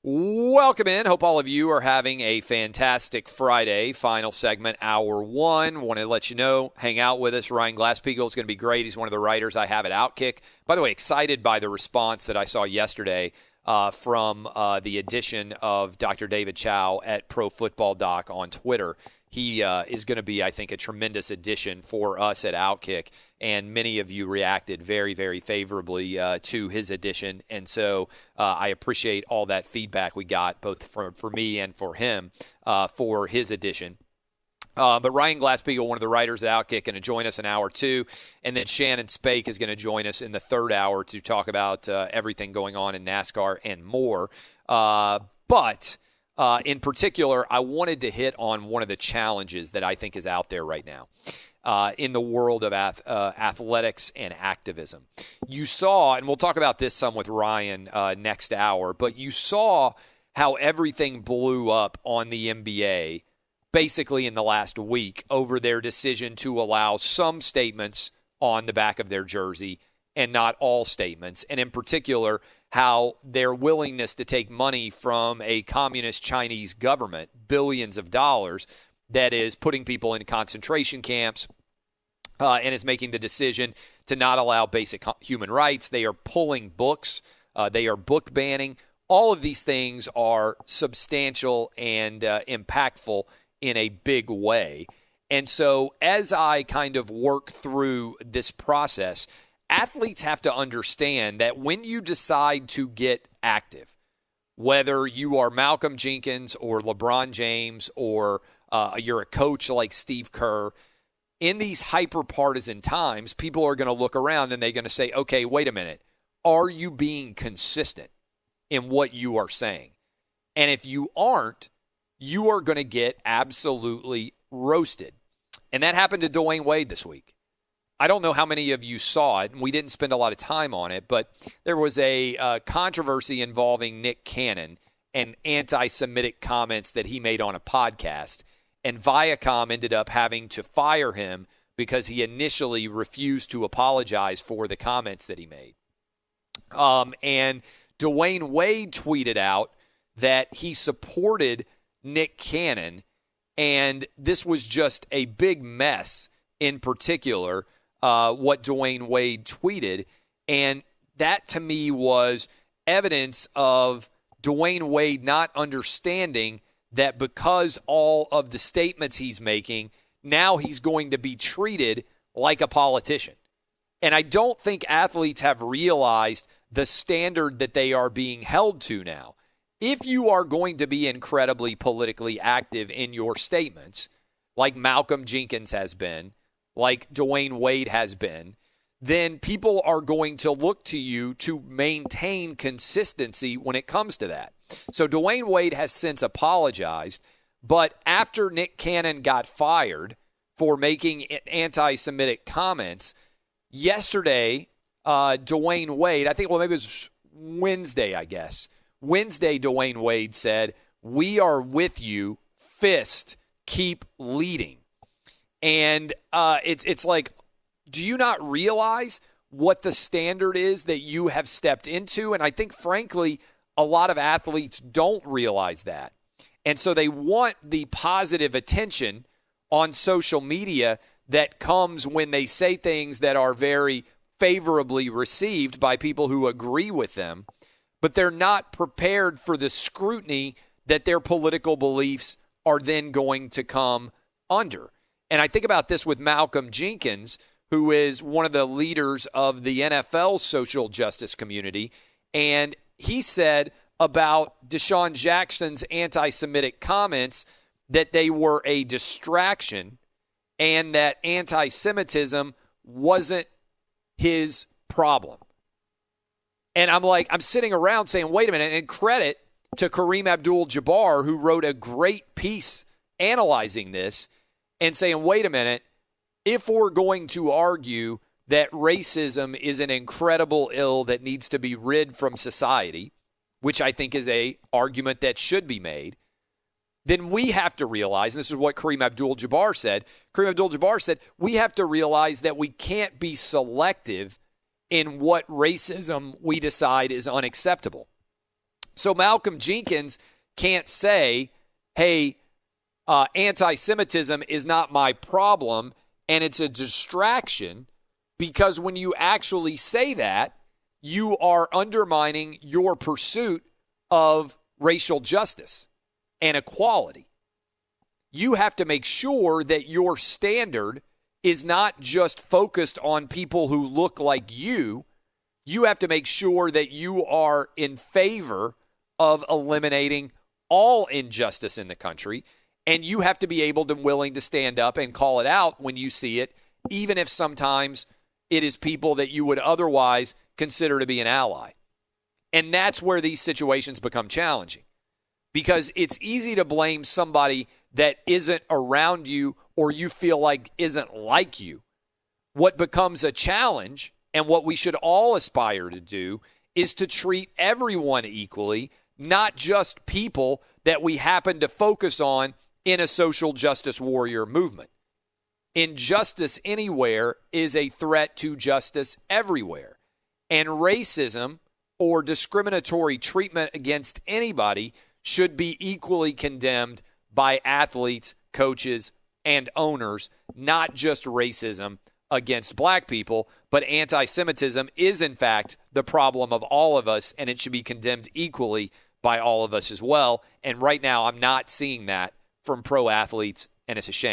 Welcome in. Hope all of you are having a fantastic Friday. Final segment, hour one. Want to let you know, hang out with us. Ryan Glasspiegel is going to be great. He's one of the writers I have at OutKick. By the way, excited by the response that I saw yesterday from the edition of Dr. David Chow at Pro Football Doc on Twitter. He is going to be, I think, a tremendous addition for us at OutKick, and many of you reacted very, very favorably to his addition, and so I appreciate all that feedback we got, both for me and for him, for his addition. But Ryan Glasspiegel, one of the writers at OutKick, going to join us in hour two, and then Shannon Spake is going to join us in the third hour to talk about everything going on in NASCAR and more. But in particular, I wanted to hit on one of the challenges that I think is out there right now in the world of athletics and activism. You saw, and we'll talk about this some with Ryan next hour, but you saw how everything blew up on the NBA basically in the last week over their decision to allow some statements on the back of their jersey and not all statements, and in particular, how their willingness to take money from a communist Chinese government, billions of dollars, that is putting people in concentration camps and is making the decision to not allow basic human rights. They are pulling books. They are book banning. All of these things are substantial and impactful in a big way. And so as I kind of work through this process, athletes have to understand that when you decide to get active, whether you are Malcolm Jenkins or LeBron James or you're a coach like Steve Kerr, in these hyper-partisan times, people are going to look around and they're going to say, okay, wait a minute. Are you being consistent in what you are saying? And if you aren't, you are going to get absolutely roasted. And that happened to Dwyane Wade this week. I don't know how many of you saw it, and we didn't spend a lot of time on it, but there was a controversy involving Nick Cannon and anti-Semitic comments that he made on a podcast. And ViaCOM ended up having to fire him because he initially refused to apologize for the comments that he made. And Dwyane Wade tweeted out that he supported Nick Cannon, and this was just a big mess in particular, what Dwyane Wade tweeted. And that to me was evidence of Dwyane Wade not understanding that because all of the statements he's making, now he's going to be treated like a politician. And I don't think athletes have realized the standard that they are being held to now. If you are going to be incredibly politically active in your statements, like Malcolm Jenkins has been, like Dwyane Wade has been, then people are going to look to you to maintain consistency when it comes to that. So Dwyane Wade has since apologized, but after Nick Cannon got fired for making anti-Semitic comments, yesterday, Dwyane Wade, maybe it was Wednesday, Wednesday, Dwyane Wade said, "We are with you, fist, keep leading." And it's like, do you not realize what the standard is that you have stepped into? And I think, frankly, a lot of athletes don't realize that. And so they want the positive attention on social media that comes when they say things that are very favorably received by people who agree with them, but they're not prepared for the scrutiny that their political beliefs are then going to come under. And I think about this with Malcolm Jenkins, who is one of the leaders of the NFL social justice community, and he said about Deshaun Jackson's anti-Semitic comments that they were a distraction and that anti-Semitism wasn't his problem. And I'm sitting around saying, wait a minute, and credit to Kareem Abdul-Jabbar, who wrote a great piece analyzing this and saying, wait a minute, if we're going to argue that racism is an incredible ill that needs to be rid from society, which I think is a argument that should be made, then we have to realize, and this is what Kareem Abdul-Jabbar said, we have to realize that we can't be selective in what racism we decide is unacceptable. So Malcolm Jenkins can't say, hey, anti-Semitism is not my problem and it's a distraction, because when you actually say that, you are undermining your pursuit of racial justice and equality. You have to make sure that your standard is not just focused on people who look like you. You have to make sure that you are in favor of eliminating all injustice in the country, and you have to be able to willing to stand up and call it out when you see it, even if sometimes it is people that you would otherwise consider to be an ally. And that's where these situations become challenging, because it's easy to blame somebody that isn't around you or you feel like isn't like you. What becomes a challenge, and what we should all aspire to do, is to treat everyone equally, not just people that we happen to focus on in a social justice warrior movement. Injustice anywhere is a threat to justice everywhere. And racism or discriminatory treatment against anybody should be equally condemned by athletes, coaches, and owners, not just racism against black people, but anti-Semitism is, in fact, the problem of all of us, and it should be condemned equally by all of us as well. And right now, I'm not seeing that from pro athletes, and it's a shame.